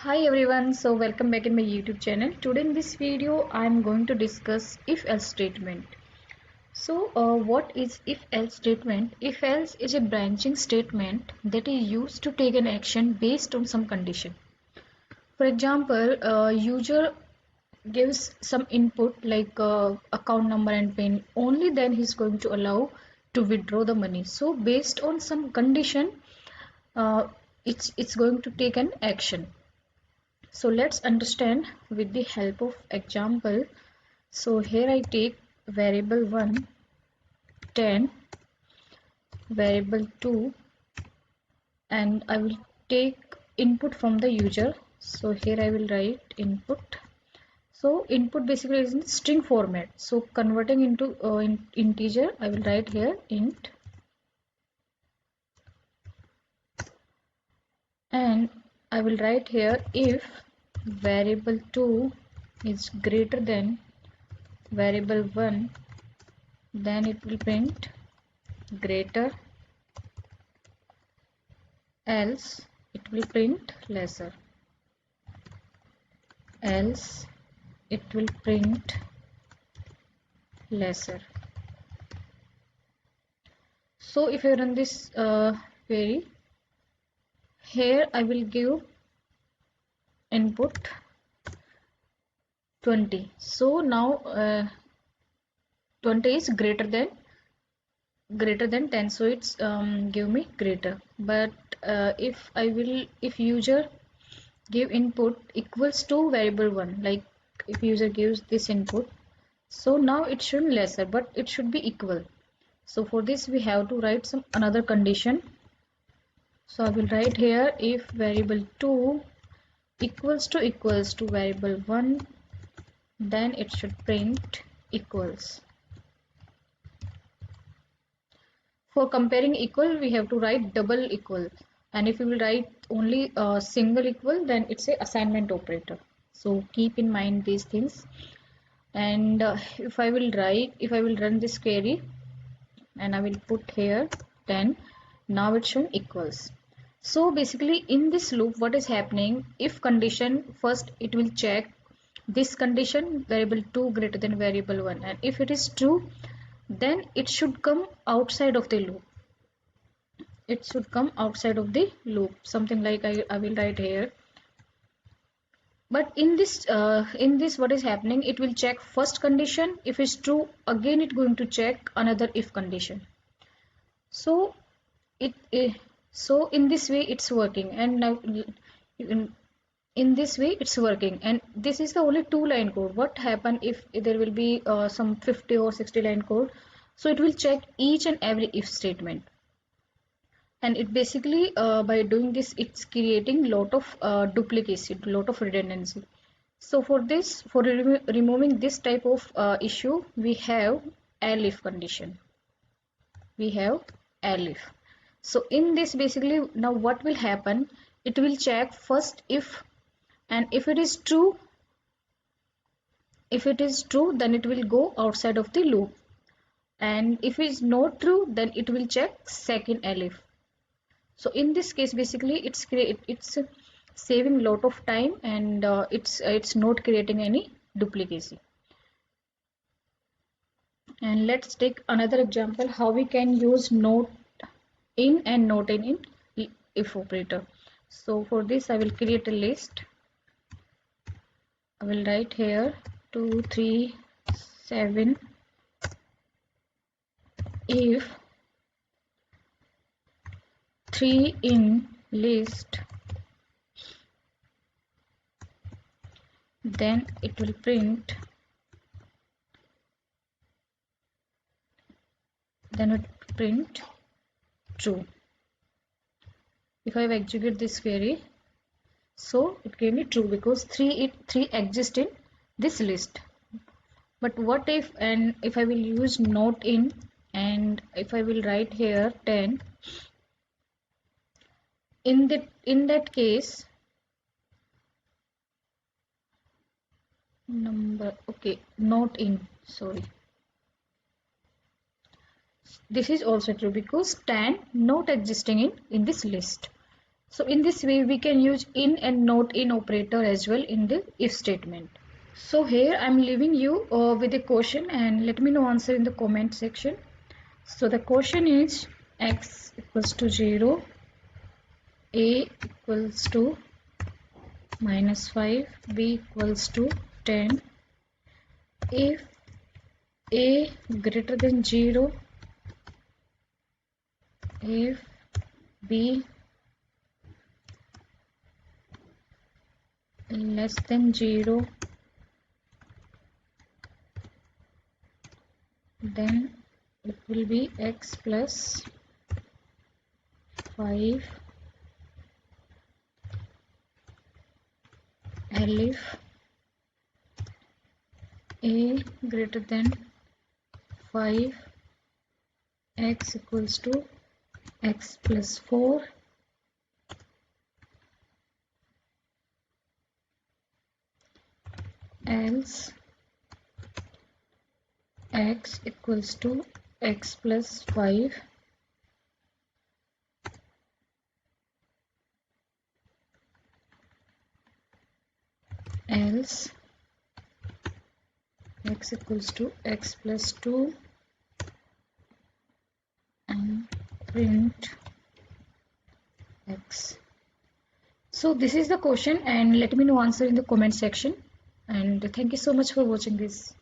Hi everyone, so welcome back in my YouTube channel. Today in this video I am going to discuss if-else statement. What is if-else statement? If-else is a branching statement that is used to take an action based on some condition. For example, user gives some input like account number and PIN. Only then he is going to allow to withdraw the money. So based on some condition, uh, it's going to take an action. So let's understand with the help of example. So here I take variable 1 10, variable 2, and I will take input from the user. So here I will write input. So input basically is in string format. So converting into integer, I will write here int, and I will write here if variable 2 is greater than variable 1, then it will print greater, else it will print lesser, else it will print lesser. So if I run this query, here I will give input 20. So now 20 is greater than 10, so it's give me greater. But if user give input equals to variable 1, like if user gives this input, so now it shouldn't lesser but it should be equal. So for this we have to write some another condition. So I will write here if variable 2 equals to variable 1, then it should print equals. For comparing equal, we have to write double equal, and if you will write only a single equal, then it's a assignment operator. So keep in mind these things. And if I will run this query, and I will put here 10, now it's shown equals. So basically in this loop what is happening, if condition, first it will check this condition variable 2 greater than variable 1, and if it is true, then it should come outside of the loop. It should come outside of the loop, something like I will write here. But in this what is happening, it will check first condition. If it's true, again it's going to check another if condition. So so in this way it's working, and now in this way it's working, and this is the only 2-line code. What happen if there will be some 50 or 60-line code? So it will check each and every if statement, and it basically by doing this it's creating lot of duplicacy, lot of redundancy. So for this, for removing this type of issue, we have elif condition. We have elif. So in this basically now what will happen, it will check first if, and if it is true, then it will go outside of the loop, and if it is not true, then it will check second elif. So in this case basically it's saving lot of time, and it's not creating any duplicacy. And let's take another example how we can use not in and not in if operator. So for this I will create a list. I will write here 2 3 7 if 3 in list, then it will print true. If I execute this query, so it gave me true because 3 exists in this list. But what if, and if I will use not in, and if I will write here 10, in that case number, okay, not in, sorry, this is also true because 10 not existing in this list. So in this way we can use in and not in operator as well in the if statement. So here I'm leaving you with a question, and let me know answer in the comment section. So the question is x equals to 0, a equals to -5, b equals to 10. If a greater than 0, if b less than 0, then it will be x plus 5. Elif a greater than 5, x equals to x plus 4, else x equals to x plus 5, else x equals to x plus 2, and print x. So this is the question, and let me know answer in the comment section, and thank you so much for watching this.